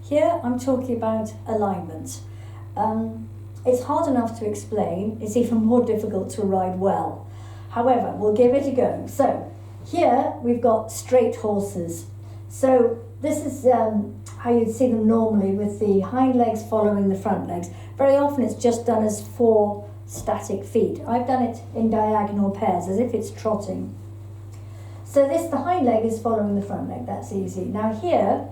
Here I'm talking about alignment. It's hard enough to explain, it's even more difficult to ride well. However, we'll give it a go. So, here we've got straight horses. So, this is how you'd see them normally with the hind legs following the front legs. Very often it's just done as 4 static feet. I've done it in diagonal pairs, as if it's trotting. So the hind leg is following the front leg, that's easy. Now here,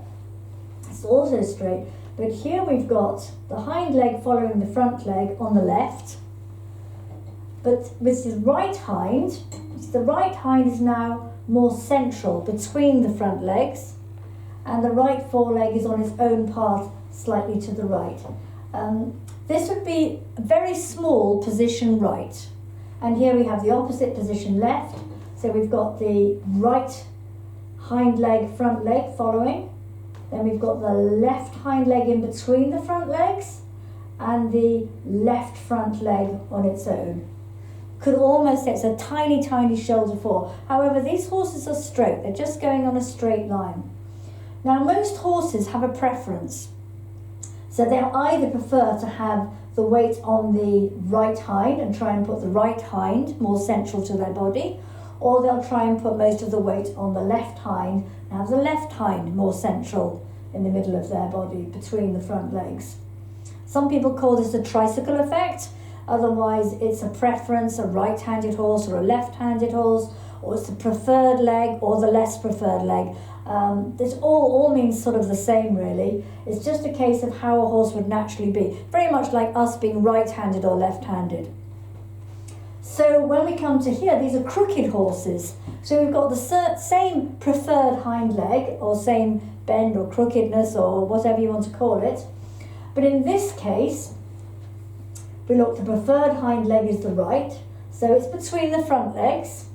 it's also straight, but here we've got the hind leg following the front leg on the left, but with the right hind is now more central between the front legs, and the right foreleg is on its own path slightly to the right. This would be a very small position right, and here we have the opposite position left. So we've got the right hind leg, front leg following. Then we've got the left hind leg in between the front legs and the left front leg on its own. Could almost say it's a tiny, tiny shoulder fall. However, these horses are straight. They're just going on a straight line. Now, most horses have a preference. So they'll either prefer to have the weight on the right hind and try and put the right hind more central to their body, or they'll try and put most of the weight on the left hind and have the left hind more central in the middle of their body, between the front legs. Some people call this a tricycle effect, otherwise it's a preference, a right-handed horse or a left-handed horse, or it's the preferred leg or the less preferred leg. This all means sort of the same really. It's just a case of how a horse would naturally be, very much like us being right-handed or left-handed. So when we come to here, these are crooked horses. So we've got the same preferred hind leg, or same bend or crookedness or whatever you want to call it. But in this case, we look, the preferred hind leg is the right, so it's between the front legs.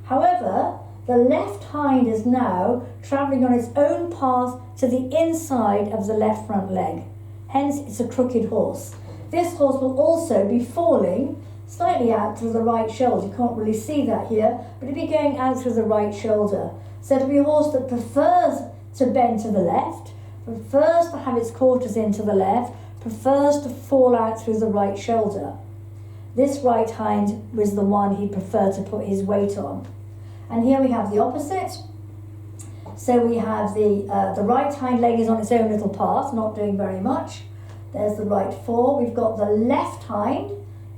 However, the left hind is now travelling on its own path to the inside of the left front leg. Hence, it's a crooked horse. This horse will also be falling slightly out through the right shoulder. You can't really see that here, but it'll be going out through the right shoulder. So it'll be a horse that prefers to bend to the left, prefers to have its quarters into the left, prefers to fall out through the right shoulder. This right hind was the one he preferred to put his weight on. And here we have the opposite. So we have the right hind leg is on its own little path, not doing very much. There's the right fore. We've got the left hind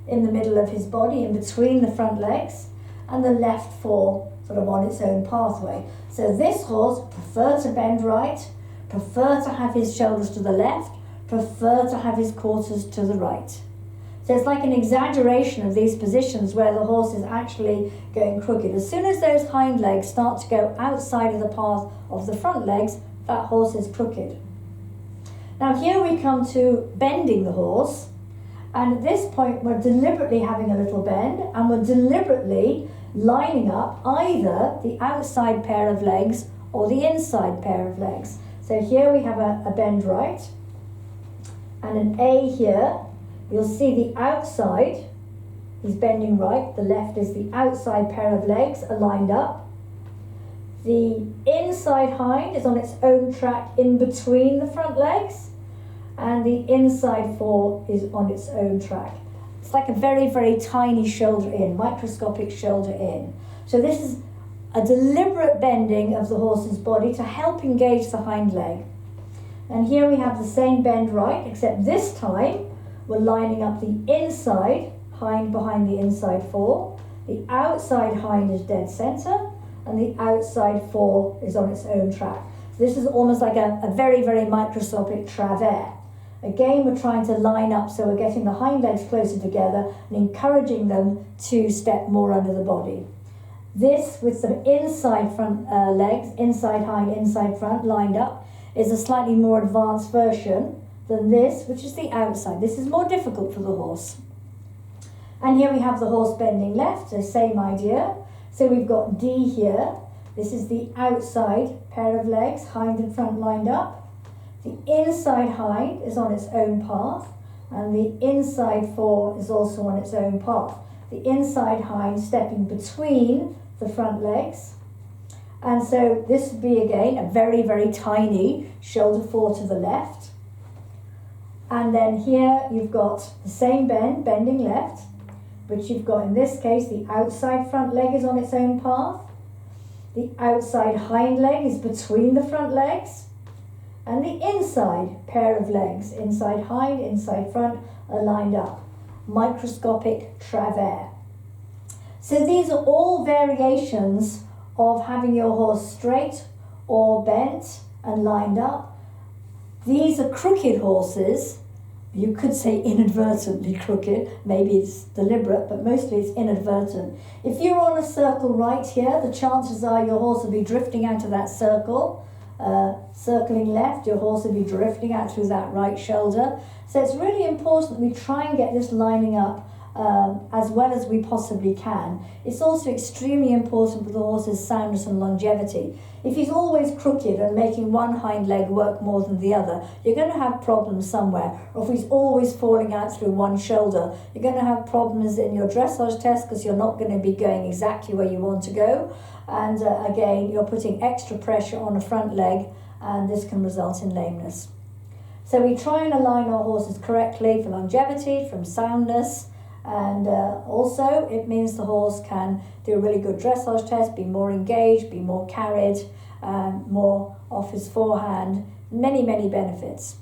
in the middle of his body, in between the front legs, and the left fore sort of on its own pathway. So this horse preferred to bend right, prefer to have his shoulders to the left, prefer to have his quarters to the right. So it's like an exaggeration of these positions where the horse is actually going crooked. As soon as those hind legs start to go outside of the path of the front legs, that horse is crooked. Now here we come to bending the horse, and at this point we're deliberately having a little bend, and we're deliberately lining up either the outside pair of legs or the inside pair of legs. So here we have a bend right and an A here. You'll see the outside is bending right, the left is the outside pair of legs are lined up. The inside hind is on its own track in between the front legs, and the inside fore is on its own track. It's like a very, very tiny shoulder in, microscopic shoulder in. So this is a deliberate bending of the horse's body to help engage the hind leg. And here we have the same bend right, except this time we're lining up the inside hind behind the inside fore. The outside hind is dead centre, and the outside fore is on its own track. So this is almost like a very, very microscopic travers. Again, we're trying to line up, so we're getting the hind legs closer together and encouraging them to step more under the body. This, with some inside front legs, inside hind, inside front, lined up, is a slightly more advanced version than this, which is the outside. This is more difficult for the horse. And here we have the horse bending left, so same idea. So we've got D here. This is the outside pair of legs, hind and front lined up. The inside hind is on its own path, and the inside fore is also on its own path. The inside hind stepping between the front legs, And so this would be again a very, very tiny shoulder fore to the left. And then here you've got the same bend, bending left, but you've got in this case the outside front leg is on its own path. The outside hind leg is between the front legs. And the inside pair of legs, inside hind, inside front, are lined up. Microscopic travers. So these are all variations of having your horse straight or bent and lined up. These are crooked horses. You could say inadvertently crooked, maybe it's deliberate, but mostly it's inadvertent. If you're on a circle right here, the chances are your horse will be drifting out of that circle. Circling left, your horse will be drifting out through that right shoulder. So it's really important that we try and get this lining up as well as we possibly can. It's also extremely important for the horse's soundness and longevity. If he's always crooked and making one hind leg work more than the other, you're going to have problems somewhere. Or if he's always falling out through one shoulder, you're going to have problems in your dressage test because you're not going to be going exactly where you want to go. And again, you're putting extra pressure on a front leg, and this can result in lameness. So we try and align our horses correctly for longevity, from soundness, and also it means the horse can do a really good dressage test, be more engaged, be more carried, more off his forehand, many, many benefits.